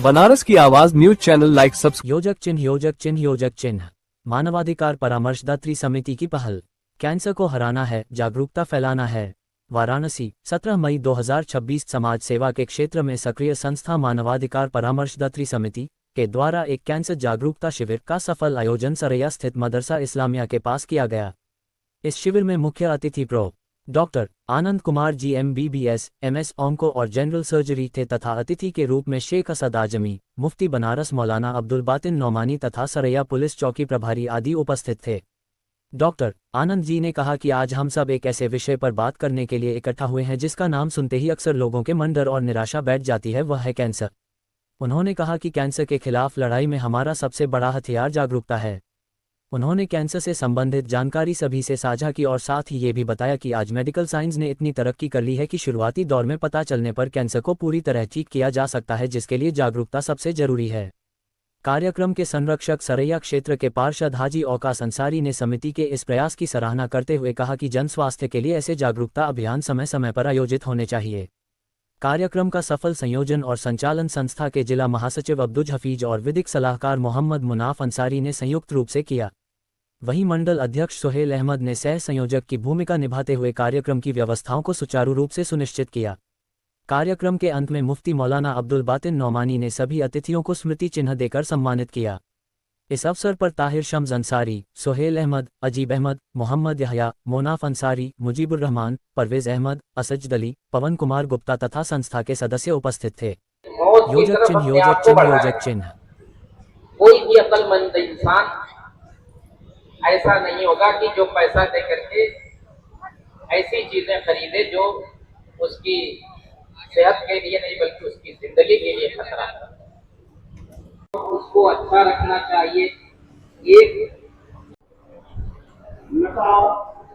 बनारस की आवाज news channel like subscribe. योजक चिन्ह मानवाधिकार परामर्शदात्री समिति की पहल। कैंसर को हराना है, जागरूकता फैलाना है। वाराणसी 17 मई 2026 समाज सेवा के क्षेत्र में सक्रिय संस्था मानवाधिकार परामर्शदात्री समिति के द्वारा एक कैंसर जागरूकता शिविर का सफल आयोजन सरैया स्थित मदरसा इस्लामिया के पास किया गया। इस शिविर में मुख्य अतिथि pro doctor Anand Kumar ji MBBS MS onco और जनरल सर्जरी थे तथा अतिथि के रूप में शेख असद आजमी, मुफ्ती बनारस मौलाना अब्दुल बातिन नौमानी तथा सरैया पुलिस चौकी प्रभारी आदि उपस्थित थे। डॉक्टर आनंद जी ने कहा कि आज हम सब एक ऐसे विषय पर बात करने के लिए इकट्ठा हुए हैं जिसका नाम सुनते ही अक्सर लोगों के मन डर और निराशा बैठ जाती है, वह है कैंसर। उन्होंने कहा कि कैंसर के खिलाफ लड़ाई में हमारा सबसे बड़ा हथियार जागरूकता है। उन्होंने कैंसर से संबंधित जानकारी सभी से साझा की और साथ ही ये भी बताया कि आज मेडिकल साइंस ने इतनी तरक्की कर ली है कि शुरुआती दौर में पता चलने पर कैंसर को पूरी तरह ठीक किया जा सकता है, जिसके लिए जागरूकता सबसे जरूरी है। कार्यक्रम के संरक्षक सरैया क्षेत्र के पार्षद हाजी औकास अंसारी ने समिति के इस प्रयास की सराहना करते हुए कहा कि जन स्वास्थ्य के लिए ऐसे जागरूकता अभियान समय समय पर आयोजित होने चाहिए। कार्यक्रम का सफल संयोजन और संचालन संस्था के जिला महासचिव अब्दुल हफीज और विधिक सलाहकार मोहम्मद मुनाफ अंसारी ने संयुक्त रूप से किया। वहीं मंडल अध्यक्ष सोहेल अहमद ने सह संयोजक की भूमिका निभाते हुए कार्यक्रम की व्यवस्थाओं को सुचारू रूप से सुनिश्चित किया। कार्यक्रम के अंत में मुफ्ती मौलाना अब्दुल बातिन नौमानी ने सभी अतिथियों को स्मृति चिन्ह देकर सम्मानित किया। इस अवसर पर ताहिर शम्स अंसारी, सोहेल अहमद, अजीब अहमद, मोहम्मद यहया, मोनाफ अंसारी, मुजीबुर रहमान, परवेज अहमद, असजद अली, पवन कुमार गुप्ता तथा संस्था के सदस्य उपस्थित थे। योजक चिन्ह कोई भी अक्लमंद इंसान ऐसा नहीं होगा कि जो पैसा दे करके ऐसी चीजें खरीदे जो उसकी सेहत के लिए नहीं बल्कि उसकी जिंदगी के लिए खतरा है। उसको अच्छा रखना चाहिए। एक नशा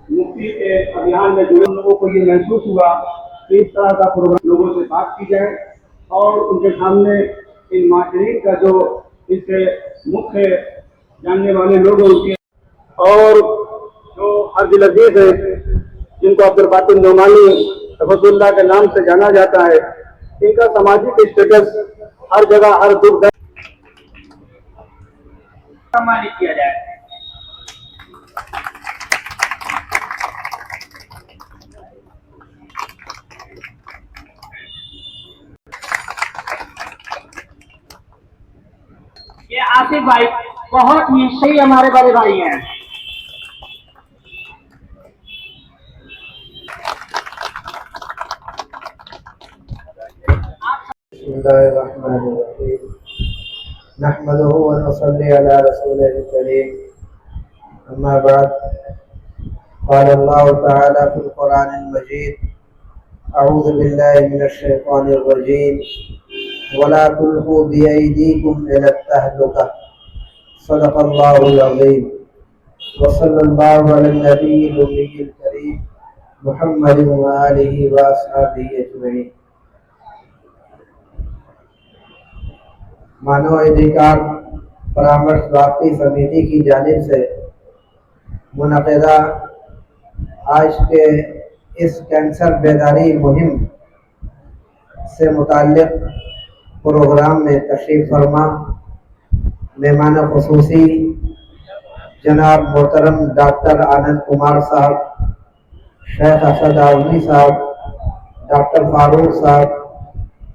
मुक्ति के अभियान में जुड़े लोगों को ये महसूस हुआ कि इस तरह का प्रोग्राम लोगों से बात की जाए और उनके सामने इन माजरीन का जो इससे मुख्य जानने वाले लोग हैं उनके और जो अर्जुल अजीज है जिनको अब्दुल बातिन नौमानी रफसुल्लाह के नाम से जाना जाता है, इनका सामाजिक स्टेटस हर जगह हर दुख सम्मानित किया जाए। ये आसिफ भाई बहुत ही सही हमारे बड़े भाई हैं। नहमदुहु व नसल्ली अला रसूलिल करीम, अम्मा बाद। क़ाल अल्लाहु तआला फ़िल क़ुरानिल मजीद, अऊज़ु बिल्लाहि मिनश शैतानिर रजीम, वला तुल्क़ू बिअयदीकुम इला तहलुका, सदक़ल्लाहुल अज़ीम, व सल्लल्लाहु अला नबिय्यिल उम्मिय्यिल करीम, मुहम्मदिन व आलिहि व अस्हाबिहि अजमईन। मानवाधिकार परामर्शदात्री समिति की जानिब से मुनक़िदा आज के इस कैंसर बेदारी मुहिम से मुताल्लिक़ प्रोग्राम में तशरीफ़ फरमा मेहमान ख़ुसूसी जनाब मोहतरम डॉक्टर आनंद कुमार साहब, शेख असद आजमी साहब, डॉक्टर फारूक साहब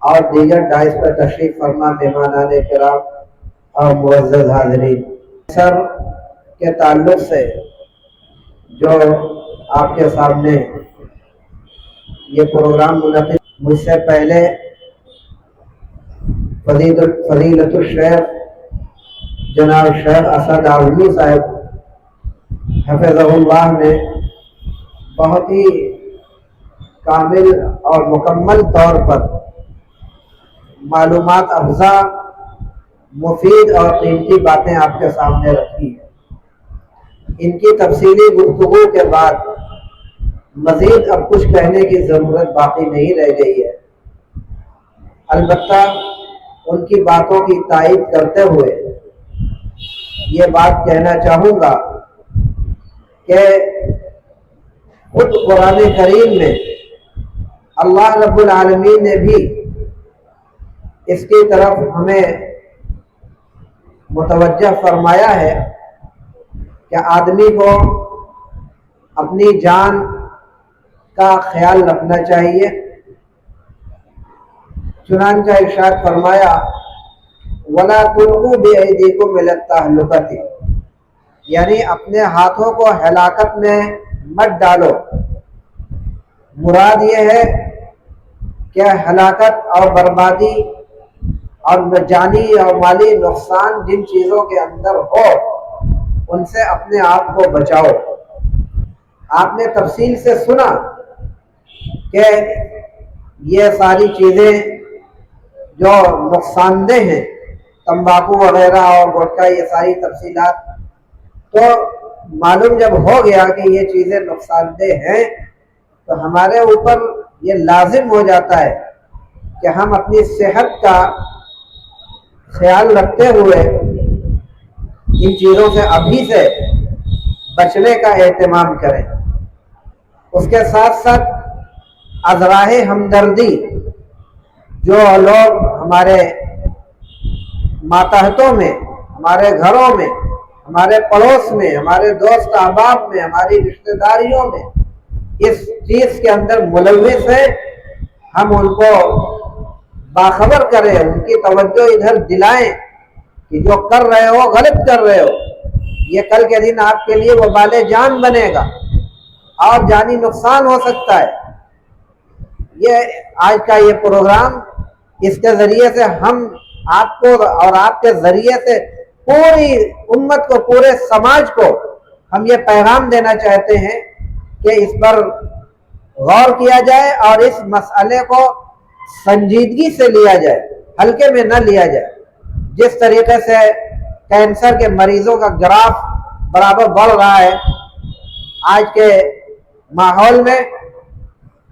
और दीगर डाइस पर तशरीफ फरमा मेहमानाने किराम और मुअज़्ज़ज़ हाज़रीन। कैंसर के ताल्लुक़ से जो आपके सामने ये प्रोग्राम मुनक़िद, मुझसे पहले फजीलतुल शेख जनाब शेख असद आज़मी साहब हफ़िज़हुल्लाह ने बहुत ही कामिल और मुकम्मल तौर पर मालूमात अफ़ज़ा, मुफीद और कीमती बातें आपके सामने रखी हैं। इनकी तफसीली गुफ्तगू के बाद मज़ीद अब कुछ कहने की ज़रूरत बाकी नहीं रह गई है। अलबत्ता उनकी बातों की तायीद करते हुए ये बात कहना चाहूँगा कि खुद कुरान करीम में अल्लाह रब्बुल आलमीन ने भी इसकी तरफ हमें मुतवज्जह फरमाया है कि आदमी को अपनी जान का ख्याल रखना चाहिए। चुनांचा इरशाद फरमाया, वला तुल्कू बिअयदीकुम इला तहलुकति, यानी अपने हाथों को हलाकत में मत डालो। मुराद ये है कि हलाकत और बर्बादी और जानी और माली नुकसान जिन चीज़ों के अंदर हो उनसे अपने आप को बचाओ। आपने तफसील से सुना कि ये सारी चीज़ें जो नुकसानदेह हैं, तंबाकू वगैरह और गुटखा, ये सारी तफसीलात, तो मालूम जब हो गया कि ये चीज़ें नुकसानदेह हैं तो हमारे ऊपर ये लाजिम हो जाता है कि हम अपनी सेहत का ख्याल रखते हुए इन चीज़ों से अभी से बचने का एहतमाम करें। उसके साथ साथ अज़राहे हमदर्दी, जो लोग हमारे मातहतों में, हमारे घरों में, हमारे पड़ोस में, हमारे दोस्त अहबाब में, हमारी रिश्तेदारियों में इस चीज़ के अंदर मुलव्विस है, हम उनको बाखबर करें, उनकी तवज्जो इधर दिलाएं कि जो कर रहे हो गलत कर रहे हो। ये कल के दिन आपके लिए वबाले जान बनेगा और जानी नुकसान हो सकता है। ये आज का ये प्रोग्राम, इसके ज़रिए से हम आपको और आपके ज़रिए से पूरी उम्मत को, पूरे समाज को हम ये पैगाम देना चाहते हैं कि इस पर गौर किया जाए और इस मसले को संजीदगी से लिया जाए, हल्के में न लिया जाए। जिस तरीके से कैंसर के मरीजों का ग्राफ बराबर बढ़ रहा है आज के माहौल में,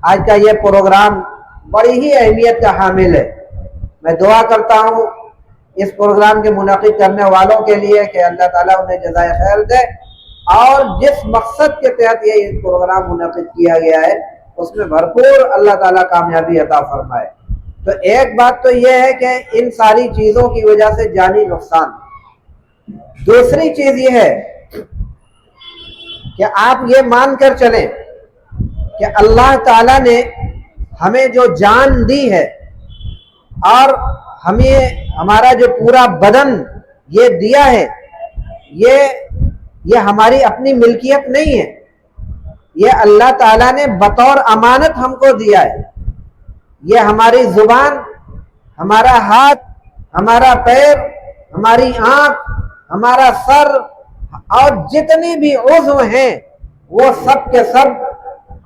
आज का ये प्रोग्राम बड़ी ही अहमियत का हामिल है। मैं दुआ करता हूँ इस प्रोग्राम के मुनाकिद करने वालों के लिए कि अल्लाह ताला उन्हें जज़ाए खैर दे और जिस मकसद के तहत ये प्रोग्राम मुनाकिद किया गया है उसमें भरपूर अल्लाह ताला कामयाबी अता फरमाए। तो एक बात तो ये है कि इन सारी चीज़ों की वजह से जानी नुकसान। दूसरी चीज़ ये है कि आप ये मान कर चलें कि अल्लाह ताला ने हमें जो जान दी है और हमें हमारा जो पूरा बदन ये दिया है, ये हमारी अपनी मिल्कियत नहीं है, ये अल्लाह ताला ने बतौर अमानत हमको दिया है। ये हमारी जुबान, हमारा हाथ, हमारा पैर, हमारी आंख, हमारा सर और जितनी भी उज़्व हैं वो सब के सब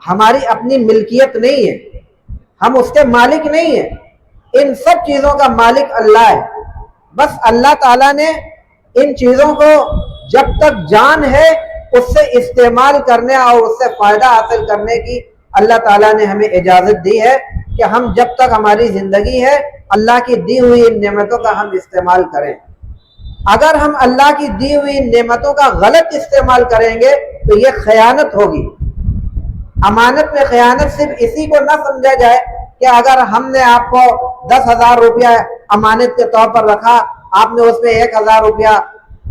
हमारी अपनी मिल्कियत नहीं है, हम उसके मालिक नहीं है। इन सब चीज़ों का मालिक अल्लाह है। बस अल्लाह ताला ने इन चीज़ों को जब तक जान है उससे इस्तेमाल करने और उससे फ़ायदा हासिल करने की अल्लाह ताला ने हमें इजाज़त दी है कि हम जब तक हमारी ज़िंदगी है अल्लाह की दी हुई इन नेमतों का हम इस्तेमाल करें। अगर हम अल्लाह की दी हुई इन नेमतों का गलत इस्तेमाल करेंगे तो ये खयानत होगी। अमानत में खयानत सिर्फ इसी को ना समझा जाए कि अगर हमने आपको 10,000 रुपया अमानत के तौर पर रखा, आपने उसमें 1,000 रुपया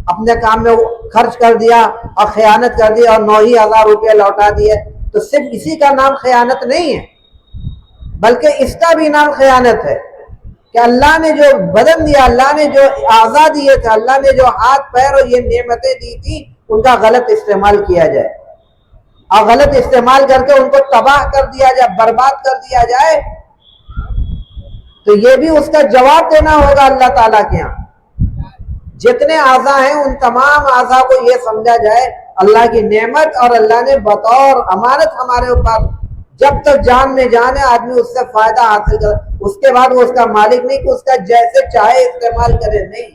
अपने काम में खर्च कर दिया और खयानत कर दी और 9,000 रुपया लौटा दिए, तो सिर्फ इसी का नाम खयानत नहीं है, बल्कि इसका भी नाम खयानत है कि अल्लाह ने जो बदन दिया, अल्लाह ने जो आज़ा दिए थे, अल्लाह ने जो हाथ पैर और ये नेमतें दी थी उनका गलत इस्तेमाल किया जाए और गलत इस्तेमाल करके उनको तबाह कर दिया जाए, बर्बाद कर दिया जाए, तो ये भी उसका जवाब देना होगा अल्लाह ताला के यहाँ। जितने आज़ा हैं उन तमाम आज़ा को ये समझा जाए अल्लाह की नेमत और अल्लाह ने बतौर अमानत हमारे ऊपर, जब तक जान में जान है आदमी उससे फायदा हासिल कर, उसके बाद वो उसका मालिक नहीं कि उसका जैसे चाहे इस्तेमाल करे। नहीं,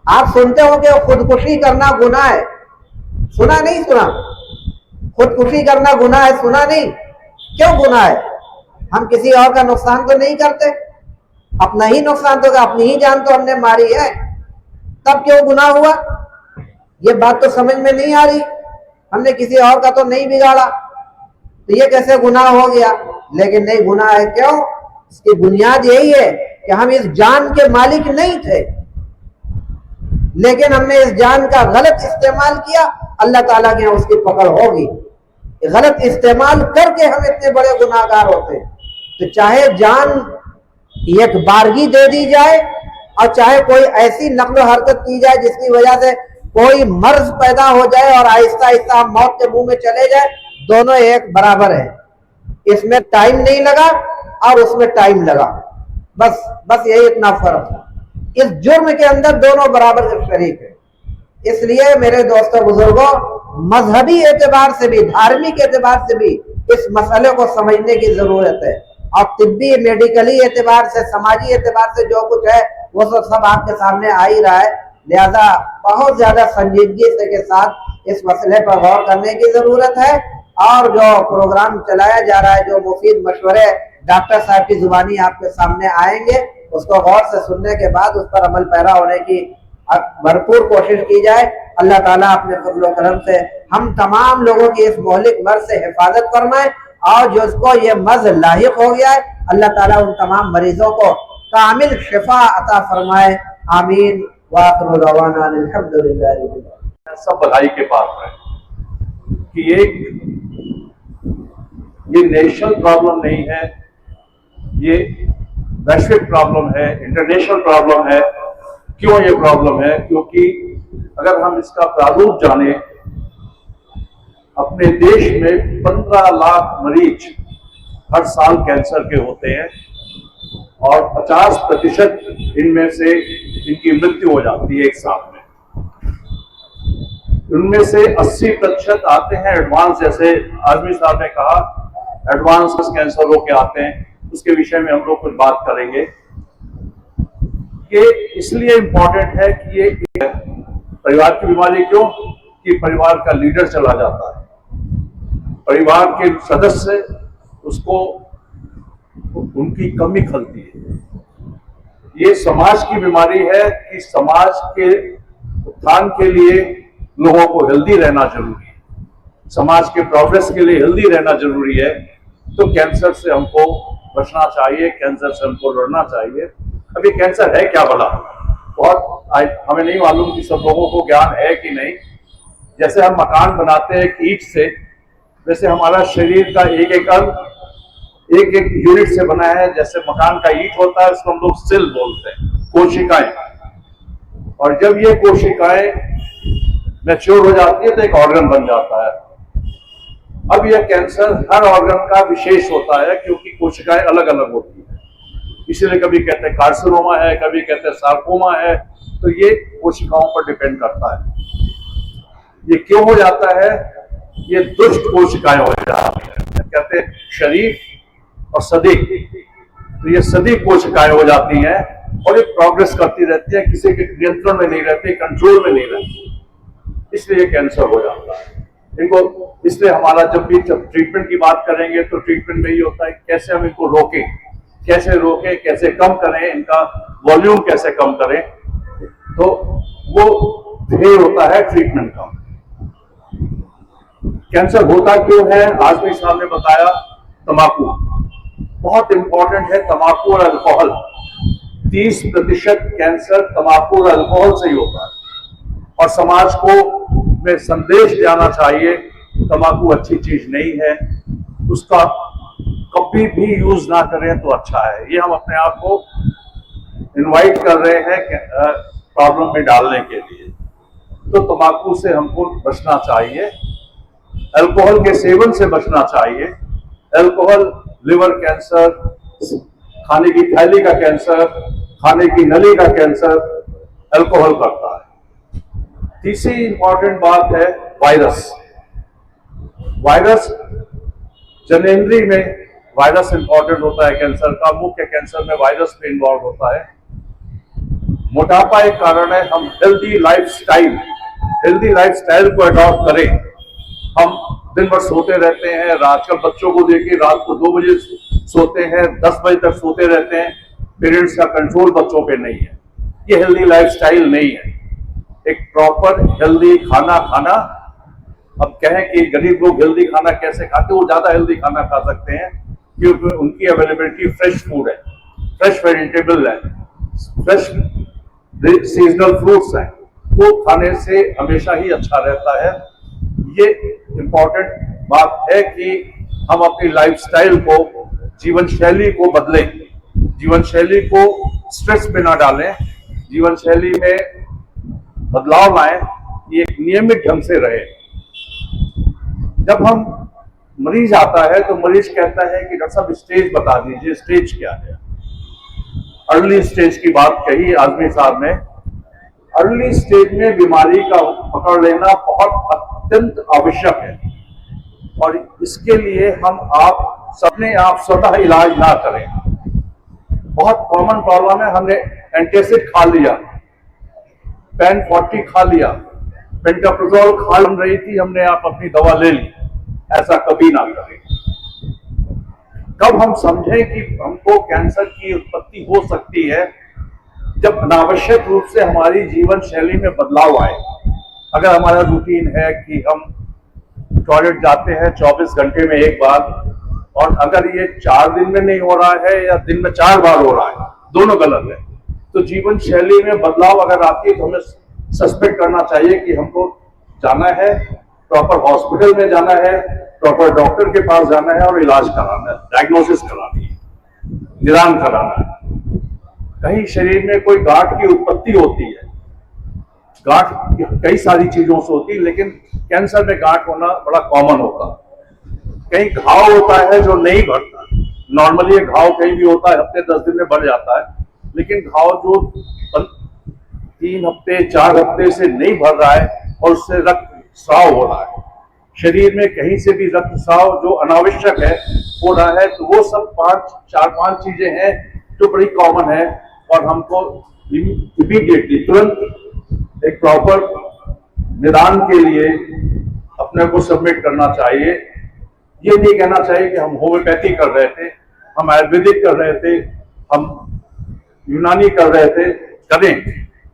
आप सुनते हो कि खुदकुशी करना गुनाह है, सुना नहीं सुना? खुदकुशी करना गुनाह है, सुना नहीं? क्यों गुनाह है? हम किसी और का नुकसान तो नहीं करते, अपना ही नुकसान तो, अपनी ही जान तो हमने मारी है, तब क्यों गुनाह हुआ? ये बात तो समझ में नहीं आ रही। हमने किसी और का तो नहीं बिगाड़ा, तो ये कैसे गुनाह हो गया? लेकिन नहीं, गुनाह है। क्यों? इसकी बुनियाद यही है कि हम इस जान के मालिक नहीं थे, लेकिन हमने इस जान का गलत इस्तेमाल किया, अल्लाह ताला के यहाँ उसकी पकड़ होगी। गलत इस्तेमाल करके हम इतने बड़े गुनाहगार होते हैं। तो चाहे जान एक बारगी दे दी जाए और चाहे कोई ऐसी नकल हरकत की जाए जिसकी वजह से कोई मर्ज पैदा हो जाए और आहिस्ता आहिस्ता हम मौत के मुंह में चले जाए, दोनों एक बराबर है। इसमें टाइम नहीं लगा और उसमें टाइम लगा, बस यही इतना फर्क है। इस जुर्म के अंदर दोनों बराबर के शरीक है। इसलिए मेरे दोस्तों बुजुर्गों, मजहबी एतबार से भी, धार्मिक एतबार से भी इस मसले को समझने की जरूरत है। और तिब्बी मेडिकली एतबार से, समाजी एतबार से जो कुछ है वो सब आपके सामने आ ही रहा है। लिहाजा बहुत ज्यादा संजीदगी से के साथ इस मसले पर गौर करने की जरूरत है। और जो प्रोग्राम चलाया जा रहा है, जो मुफीद मशवरे डॉक्टर साहब की जुबानी आपके सामने आएंगे, उसको गौर से सुनने के बाद उस पर अमल पैरा होने की भरपूर कोशिश की जाए। अल्लाह ताला अपने फजल करम से हम तमाम लोगों की इस मोहलिक मर्ज से हिफाजत फरमाए, और जिसको ये मर्ज लाहिक हो गया है, अल्लाह ताला उन तमाम मरीजों को कामिल शिफा अता फरमाए। आमीन। वाखिरु दअवाना अल्हम्दुलिल्लाहि रब्बिल आलमीन। सब बधाई के पात्र है कि ये नेशनल प्रॉब्लम नहीं है, ये वैश्विक प्रॉब्लम है, इंटरनेशनल प्रॉब्लम है। क्यों ये प्रॉब्लम है? क्योंकि अगर हम इसका प्रारूप जाने, अपने देश में 15 लाख मरीज हर साल कैंसर के होते हैं और 50% इनमें से इनकी मृत्यु हो जाती है एक साल में। उनमें से 80% आते हैं एडवांस, जैसे आजमी साहब ने कहा एडवांस कैंसर हो के आते हैं, उसके विषय में हम लोग कुछ बात करेंगे। ये इसलिए इम्पोर्टेंट है कि ये परिवार की बीमारी क्यों कि परिवार का लीडर चला जाता है, परिवार के सदस्य उसको उनकी कमी खलती है। ये समाज की बीमारी है कि समाज के उत्थान के लिए लोगों को हेल्दी रहना जरूरी है, समाज के प्रोग्रेस के लिए हेल्दी रहना जरूरी है। तो कैंसर से हमको बचना चाहिए, कैंसर से हमको लड़ना चाहिए। अब ये कैंसर है क्या भला? बहुत हमें नहीं मालूम कि सब लोगों को ज्ञान है कि नहीं। जैसे हम मकान बनाते हैं ईंट से, वैसे हमारा शरीर का एक एक अंग एक एक यूनिट से बना है। जैसे मकान का ईंट होता है उसको हम लोग सेल बोलते हैं, कोशिकाएं। और जब ये कोशिकाएं मैच्योर हो जाती है तो एक ऑर्गन बन जाता है। अब यह कैंसर हर ऑर्गन का विशेष होता है क्योंकि कोशिकाएं अलग अलग होती है, इसीलिए कभी कहते हैं कार्सिनोमा है, कभी कहते हैं सार्कोमा है। तो ये कोशिकाओं पर डिपेंड करता है। ये क्यों हो जाता है? ये दुष्ट कोशिकाएं हो जाती है, कहते हैं शरीर और सदी। तो ये सदी कोशिकाएं हो जाती हैं और ये प्रोग्रेस करती रहती है, किसी के नियंत्रण में नहीं रहती, कंट्रोल में नहीं रहती, इसलिए कैंसर हो जाता है इनको। इसलिए हमारा जब ट्रीटमेंट की बात करेंगे तो ट्रीटमेंट में ये होता है कैसे हम इनको रोकें, कैसे कम करें, इनका वॉल्यूम कैसे कम करें। तो वो ध्येय होता है ट्रीटमेंट का। कैंसर होता क्यों है? आजमी साहब ने बताया तंबाकू बहुत इंपॉर्टेंट है। तंबाकू और अल्कोहल, 30% कैंसर तंबाकू और अल्कोहल से ही होता है। और समाज को में संदेश जाना चाहिए तंबाकू अच्छी चीज नहीं है, उसका कभी भी यूज ना करें तो अच्छा है। ये हम अपने आप को इनवाइट कर रहे हैं प्रॉब्लम में डालने के लिए। तो तंबाकू से हमको बचना चाहिए, अल्कोहल के सेवन से बचना चाहिए। अल्कोहल लिवर कैंसर, खाने की थैली का कैंसर, खाने की नली का कैंसर अल्कोहल करता है। तीसरी इंपॉर्टेंट बात है वायरस। जनेंद्री में वायरस इंपॉर्टेंट होता है कैंसर का। मुख्य कैंसर में वायरस भी इन्वॉल्व होता है। मोटापा एक कारण है। हम हेल्दी लाइफस्टाइल को अडॉप्ट करें। हम दिन भर सोते रहते हैं, आजकल बच्चों को देखिए रात को 2 बजे सोते हैं, 10 बजे तक सोते रहते हैं। पेरेंट्स का कंट्रोल बच्चों पे नहीं है। ये हेल्दी लाइफस्टाइल नहीं है। एक प्रॉपर हेल्दी खाना खाना। अब कहें कि गरीब लोग हेल्दी खाना कैसे खाते, वो ज्यादा हेल्दी खाना खा सकते हैं। क्योंकि उनकी अवेलेबिलिटी फ्रेश फूड है, फ्रेश वेजिटेबल है, फ्रेश सीजनल फ्रूट्स हैं, वो खाने से हमेशा ही अच्छा रहता है। ये इम्पोर्टेंट बात है कि हम अपनी लाइफस्टाइल को, जीवन शैली को बदलें, जीवन शैली को स्ट्रेस पे ना डालें, जीवन शैली में बदलाव लाएं, ये एक नियमित ढंग से रहे। जब हम मरीज आता है तो मरीज कहता है कि डॉक्टर साहब स्टेज बता दीजिए, स्टेज क्या है। अर्ली स्टेज की बात कही आजमी साहब ने। अर्ली स्टेज में बीमारी का पकड़ लेना बहुत अत्यंत आवश्यक है, और इसके लिए हम अपने आप स्वतः इलाज ना करें। बहुत कॉमन प्रॉब्लम है, हमने एंटासिड खा लिया, पेन 40 खा लिया, पेंटाप्रोजोल खा रही थी, हमने आप अपनी दवा ले ली। ऐसा कभी ना करें। कब हम समझें कि हमको कैंसर की उत्पत्ति हो सकती है, जब अनावश्यक रूप से हमारी जीवन शैली में बदलाव आए। अगर हमारा रूटीन है कि हम टॉयलेट जाते हैं 24 घंटे में एक बार, और अगर ये 4 दिन में नहीं हो रहा है या दिन में 4 बार हो रहा है, दोनों गलत है। तो जीवन शैली में बदलाव अगर आती है तो हमें सस्पेक्ट करना चाहिए कि हमको जाना है, प्रॉपर हॉस्पिटल में जाना है, प्रॉपर डॉक्टर के पास जाना है और इलाज कराना है, डायग्नोसिस करानी है, निदान कराना है। कहीं शरीर में कोई गांठ की उत्पत्ति होती है, गांठ कई सारी चीजों से होती है, लेकिन कैंसर में गांठ होना बड़ा कॉमन होता है। कहीं घाव होता है जो नहीं बढ़ता, नॉर्मली ये घाव कहीं भी होता है, हफ्ते 10 दिन में बढ़ जाता है, लेकिन घाव जो 3 हफ्ते 4 हफ्ते से नहीं भर रहा है और उससे रक्त स्राव हो रहा है, शरीर में कहीं से भी रक्त स्राव जो अनावश्यक है हो रहा है, तो वो सब 4-5 चीजें हैं जो बड़ी कॉमन है, और हमको इमीडिएटली तुरंत एक प्रॉपर निदान के लिए अपने को सबमिट करना चाहिए। ये नहीं कहना चाहिए कि हम होम्योपैथी कर रहे थे, हम आयुर्वेदिक कर रहे थे, हम यूनानी कर रहे थे। करें,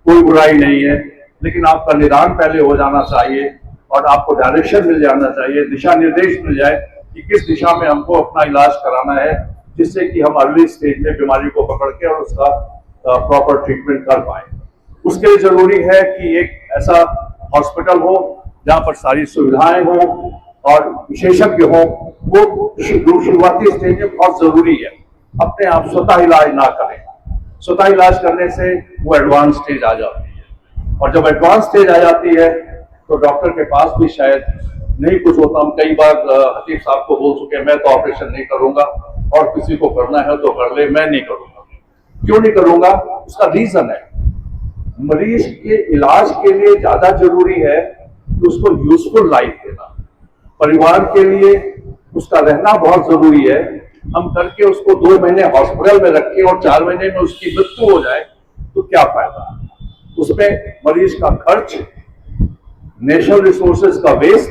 कोई बुराई नहीं है, लेकिन आपका निदान पहले हो जाना चाहिए और आपको डायरेक्शन मिल जाना चाहिए, दिशा निर्देश मिल जाए कि किस दिशा में हमको अपना इलाज कराना है, जिससे कि हम अर्ली स्टेज में बीमारी को पकड़ के और उसका प्रॉपर ट्रीटमेंट कर पाए। उसके लिए जरूरी है कि एक ऐसा हॉस्पिटल हो जहां पर सारी सुविधाएं हो और विशेषज्ञ हो। वो शुरुआती स्टेज में बहुत जरूरी है। अपने आप स्वतः इलाज ना करें, स्वतः इलाज करने से वो एडवांस स्टेज आ जाती है, और जब एडवांस स्टेज आ जाती है तो डॉक्टर के पास भी शायद नहीं कुछ होता। हम कई बार हतीफ साहब को बोल चुके हैं, मैं तो ऑपरेशन नहीं करूंगा, और किसी को करना है तो कर ले, मैं नहीं करूंगा। क्यों नहीं करूंगा? उसका रीजन है, मरीज के इलाज के लिए ज्यादा जरूरी है कि उसको यूजफुल लाइफ देना, परिवार के लिए उसका रहना बहुत जरूरी है। हम करके उसको 2 महीने हॉस्पिटल में रखें और 4 महीने में उसकी मृत्यु हो जाए तो क्या फायदा? उसमें मरीज का खर्च, नेशनल रिसोर्सेज का वेस्ट,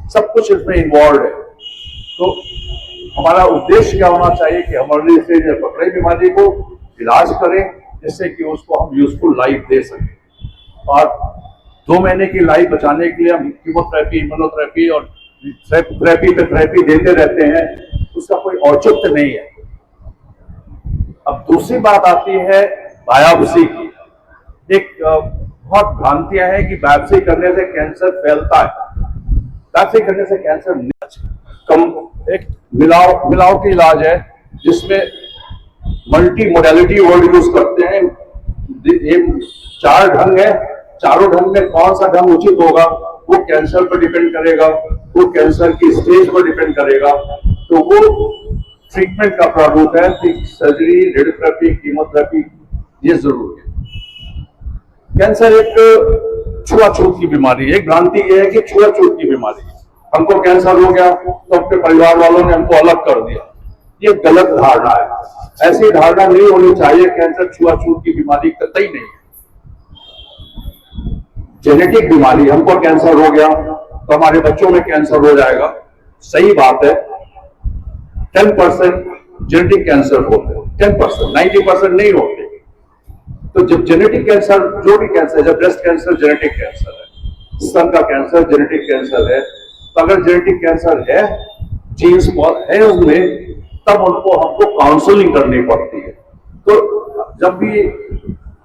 सब कुछ इसमें इन्वॉल्व है। तो हमारा उद्देश्य क्या होना चाहिए कि हम अर्ली स्टेज में पकड़े बीमारी को, इलाज करें, जिससे कि उसको हम यूजफुल लाइफ दे सकें। और 2 महीने की लाइफ बचाने के लिए हम कीमोथेरेपी, इम्यूनोथेरेपी और थेरेपी पे थेरेपी देते रहते हैं, उसका कोई औचित्य नहीं है। अब दूसरी बात आती है बायोप्सी की। एक बहुत भ्रांतियां हैं कि बायोप्सी करने से कैंसर फैलता है। बायोप्सी करने से कैंसर कम, एक मिलावटी इलाज है जिसमें मल्टी मोडेलिटी वर्ड यूज करते हैं। ये 4 ढंग है, चारों ढंग में कौन सा ढंग उचित होगा वो कैंसर पर डिपेंड करेगा, वो कैंसर की स्टेज पर डिपेंड करेगा। तो वो ट्रीटमेंट का प्रारूप है कि सर्जरी, रेडियोथेरेपी, कीमोथेरेपी, ये जरूरी है। कैंसर एक छुआछूत की बीमारी है। एक भ्रांति ये है कि छुआछूत की बीमारी है, हमको कैंसर हो गया तो अपने परिवार वालों ने हमको अलग कर दिया। ये गलत धारणा है, ऐसी धारणा नहीं होनी चाहिए। कैंसर छुआछूत की बीमारी कतई नहीं है, जेनेटिक बीमारी। हमको कैंसर हो गया तो हमारे बच्चों में कैंसर हो जाएगा, सही बात है। 10% जेनेटिक कैंसर होते हैं, 10%, 90% नहीं होते। तो जब जेनेटिक कैंसर, जो भी कैंसर, जब ब्रेस्ट कैंसर जेनेटिक कैंसर है, स्तन का कैंसर जेनेटिक कैंसर है, तो अगर जेनेटिक कैंसर है, जीन्स है उसमें, तब उनको हमको काउंसलिंग करनी पड़ती है। तो जब भी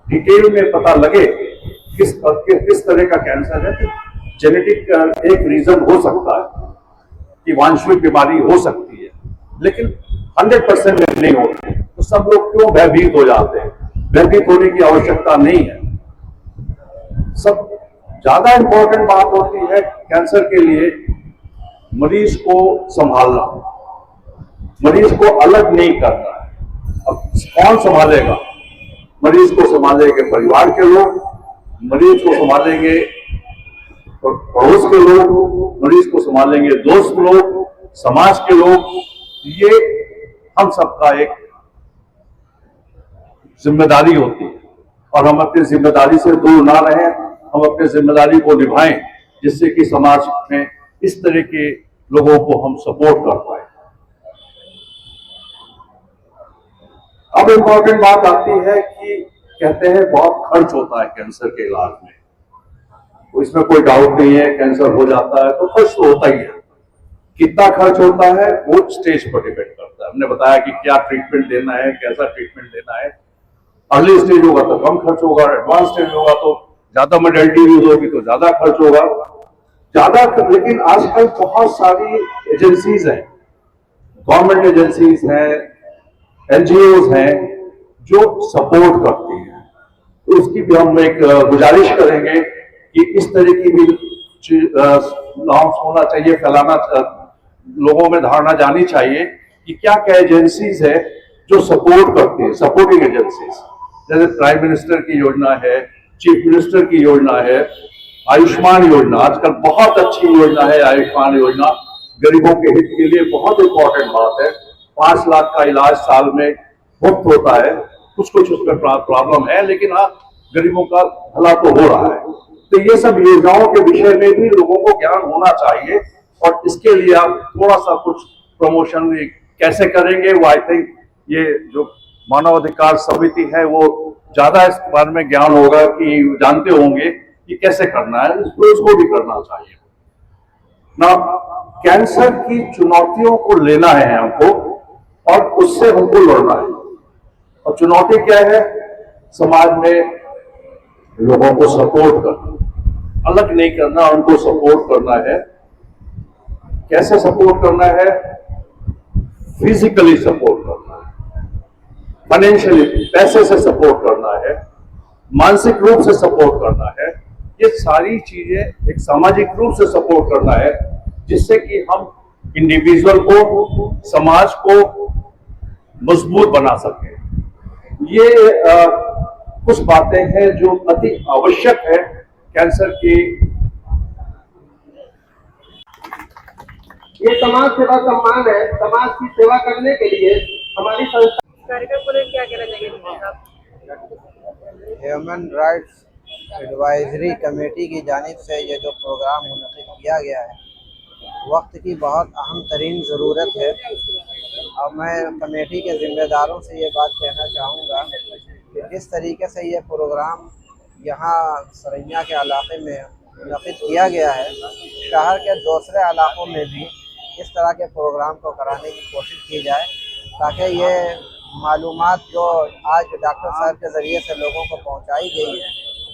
डिटेल में पता लगे किस तरह का कैंसर है, तो जेनेटिक एक रीजन हो सकता है कि वांछित बीमारी हो सकती है, लेकिन 100% में नहीं होती। तो सब लोग क्यों भयभीत हो जाते हैं? भयभीत होने की आवश्यकता नहीं है। सब ज्यादा इंपॉर्टेंट बात होती है कैंसर के लिए मरीज को संभालना, मरीज को अलग नहीं करना है। अब कौन संभालेगा? मरीज को संभालेंगे परिवार के लोग, मरीज को संभालेंगे पड़ोस के लोग, मरीज को संभालेंगे दोस्त लोग, समाज के लोग। ये हम सबका एक जिम्मेदारी होती है और हम अपनी जिम्मेदारी से दूर ना रहें, हम अपनी जिम्मेदारी को निभाएं, जिससे कि समाज में इस तरह के लोगों को हम सपोर्ट कर पाए। अब इम्पोर्टेंट बात आती है कि कहते हैं बहुत खर्च होता है कैंसर के इलाज में, तो इसमें कोई डाउट नहीं है, कैंसर हो जाता है तो खर्च तो होता ही है। कितना खर्च होता है वो स्टेज पर डिपेंड करता है। हमने बताया कि क्या ट्रीटमेंट देना है, कैसा ट्रीटमेंट देना है। अर्ली स्टेज होगा तो कम खर्च होगा, एडवांस स्टेज होगा तो ज्यादा मोडेलिटी यूज होगी तो ज्यादा खर्च होगा, लेकिन आजकल बहुत सारी एजेंसीज हैं, गवर्नमेंट एजेंसीज हैं, एनजीओज हैं जो सपोर्ट करती हैं। तो उसकी भी हम एक गुजारिश करेंगे कि इस तरह की भी नॉर्म्स होना चाहिए, फैलाना, लोगों में धारणा जानी चाहिए कि क्या क्या एजेंसीज है जो सपोर्ट करती है, सपोर्टिंग एजेंसीज। जैसे प्राइम मिनिस्टर की योजना है, चीफ मिनिस्टर की योजना है, आयुष्मान योजना आजकल बहुत अच्छी योजना है। आयुष्मान योजना गरीबों के हित के लिए बहुत इंपॉर्टेंट बात है। 5 लाख का इलाज साल में मुफ्त होता है। कुछ उसमें प्रॉब्लम है, लेकिन हाँ, गरीबों का भला तो हो रहा है। तो ये सब योजनाओं के विषय में भी लोगों को ज्ञान होना चाहिए, और इसके लिए आप थोड़ा सा कुछ प्रमोशन कैसे करेंगे, वो आई थिंक ये जो मानवाधिकार समिति है वो ज्यादा इस बारे में ज्ञान होगा, कि जानते होंगे कि कैसे करना है, इसको भी करना चाहिए ना। कैंसर की चुनौतियों को लेना है हमको, और उससे हमको लड़ना है। और चुनौती क्या है? समाज में लोगों को सपोर्ट करना, अलग नहीं करना, उनको सपोर्ट करना है। कैसे सपोर्ट करना है? फिजिकली सपोर्ट करना है, फाइनेंशियली पैसे से सपोर्ट करना है, मानसिक रूप से सपोर्ट करना है। ये सारी चीजें एक सामाजिक रूप से सपोर्ट करना है, जिससे कि हम इंडिविजुअल को, समाज को मजबूत बना सके। ये कुछ बातें हैं जो अति आवश्यक है कैंसर की। ये समाज सेवा सम्मान है। समाज की सेवा करने के लिए हमारी संस्था कार्यक्रम को लेकर क्या कहना चाहिए आप? ह्यूमन राइट्स एडवाइजरी कमेटी की जानिब से ये जो प्रोग्राम मुनक़िद किया गया है, वक्त की बहुत अहम तरीन ज़रूरत है। और मैं कमेटी के ज़िम्मेदारों से ये बात कहना चाहूँगा कि जिस तरीके से ये प्रोग्राम यहाँ सरैया के इलाके में मुनक़िद किया गया है, शहर के दूसरे इलाकों में भी इस तरह के प्रोग्राम को कराने की कोशिश की जाए, ताकि ये मालूमात जो आज डॉक्टर साहब के ज़रिए से लोगों को पहुँचाई गई है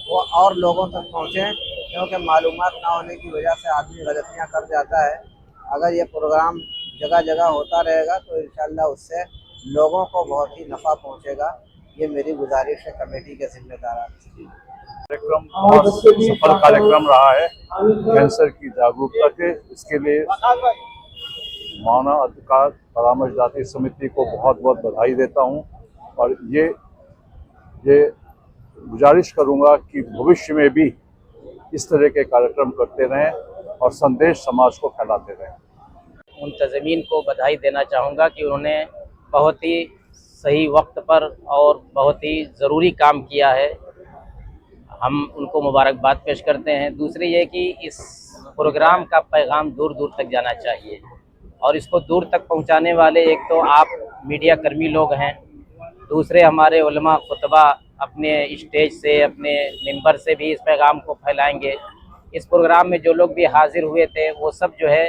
वो और लोगों तक पहुँचें, क्योंकि मालूमात ना होने की वजह से आदमी गलतियाँ कर जाता है। अगर ये प्रोग्राम जगह जगह होता रहेगा तो इंशाअल्लाह उससे लोगों को बहुत ही नफ़ा पहुँचेगा। ये मेरी गुजारिश है कमेटी के ज़िम्मेदार से। कार्यक्रम बहुत सफल कार्यक्रम रहा है कैंसर की जागरूकता के। इसके लिए मानव अधिकार परामर्शदात्री समिति को बहुत बहुत बधाई देता हूं, और ये गुजारिश करूंगा कि भविष्य में भी इस तरह के कार्यक्रम करते रहें और संदेश समाज को फैलाते रहें। मुंतज़मीन को बधाई देना चाहूँगा कि उन्होंने बहुत ही सही वक्त पर और बहुत ही ज़रूरी काम किया है। हम उनको मुबारकबाद पेश करते हैं। दूसरी ये कि इस प्रोग्राम का पैगाम दूर दूर तक जाना चाहिए, और इसको दूर तक पहुंचाने वाले एक तो आप मीडिया कर्मी लोग हैं, दूसरे हमारे उलमा खुतबा अपने स्टेज से, अपने मिंबर से भी इस पैगाम को फैलाएंगे। इस प्रोग्राम में जो लोग भी हाजिर हुए थे वो सब जो है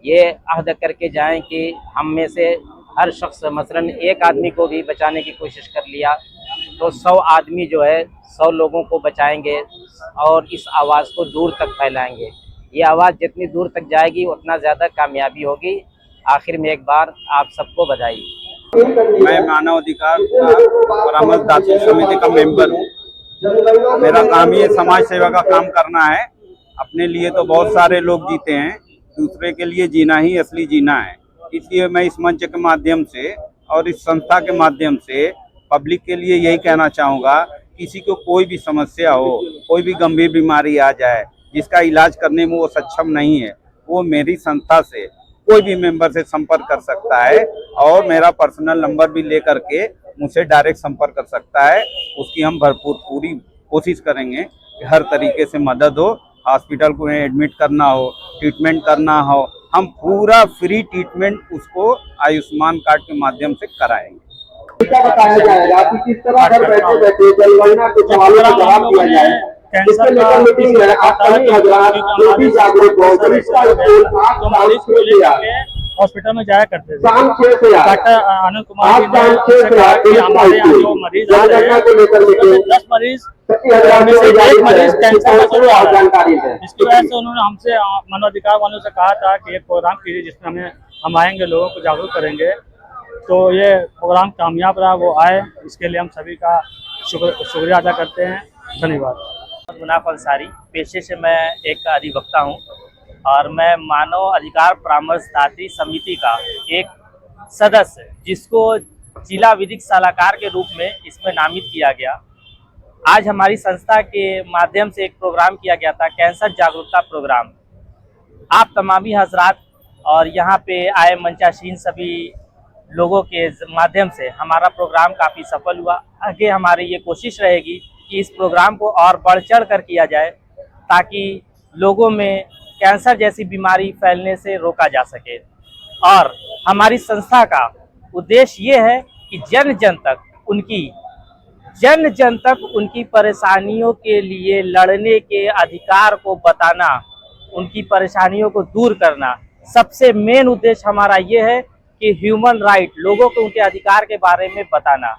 ये अहद करके जाएं कि हम में से हर शख्स मसलन एक आदमी को भी बचाने की कोशिश कर लिया तो 100 आदमी जो है 100 लोगों को बचाएंगे और इस आवाज़ को दूर तक फैलाएंगे। ये आवाज़ जितनी दूर तक जाएगी उतना ज़्यादा कामयाबी होगी। आखिर में एक बार आप सबको बधाई। मैं मानव अधिकार परामर्शदात्री समिति का मेंबर हूँ। मेरा काम ये समाज सेवा का काम करना है। अपने लिए तो बहुत सारे लोग जीते हैं, दूसरे के लिए जीना ही असली जीना है। इसलिए मैं इस मंच के माध्यम से और इस संस्था के माध्यम से पब्लिक के लिए यही कहना चाहूँगा, किसी को कोई भी समस्या हो, कोई भी गंभीर बीमारी आ जाए जिसका इलाज करने में वो सक्षम नहीं है, वो मेरी संस्था से कोई भी मेंबर से संपर्क कर सकता है और मेरा पर्सनल नंबर भी ले करके मुझसे डायरेक्ट संपर्क कर सकता है। उसकी हम भरपूर पूरी कोशिश करेंगे कि हर तरीके से मदद हो। हॉस्पिटल को एडमिट करना हो, ट्रीटमेंट करना हो, हम पूरा फ्री ट्रीटमेंट उसको आयुष्मान कार्ड के माध्यम से कराएंगे। क्या बताया जाएगा कि किस तरह घर बैठे बैठे जनगणना के सवालों का जवाब दिया जाए, इसके लेकर मीटिंग है। आप सभी हजरात जो भी जागरूक हो, तो इसका स्कूल 8 साल से लिया हॉस्पिटल में जाया करते थे। शाम 6 से डॉक्टर आनंद कुमार जी ने शाम 6 से हमारे यहाँ जो मरीज आ रहे हैं, को लेकर 10 मरीज में से एक मरीज कैंसर का शुरू आ रहा जानकारी है। है। इसकी वजह से उन्होंने हमसे मानवाधिकार वालों से कहा था कि एक प्रोग्राम कीजिए जिसमें हम आएंगे, लोगों को जागरूक करेंगे। तो ये प्रोग्राम कामयाब रहा, वो आए, इसके लिए हम सभी का शुक्रिया अदा करते हैं। धन्यवाद। मुनाफ अंसारी, पेशे से मैं एक अधिवक्ता हूं और मैं मानव अधिकार परामर्शदात्री समिति का एक सदस्य, जिसको जिला विधिक सलाहकार के रूप में इसमें नामित किया गया। आज हमारी संस्था के माध्यम से एक प्रोग्राम किया गया था, कैंसर जागरूकता प्रोग्राम। आप तमामी हजरात और यहाँ पे आए मंचासीन सभी लोगों के माध्यम से हमारा प्रोग्राम काफ़ी सफल हुआ। आगे हमारी ये कोशिश रहेगी कि इस प्रोग्राम को और बढ़ चढ़ कर किया जाए ताकि लोगों में कैंसर जैसी बीमारी फैलने से रोका जा सके। और हमारी संस्था का उद्देश्य ये है कि जन जन तक उनकी परेशानियों के लिए लड़ने के अधिकार को बताना, उनकी परेशानियों को दूर करना। सबसे मेन उद्देश्य हमारा ये है कि ह्यूमन राइट, लोगों को उनके अधिकार के बारे में बताना।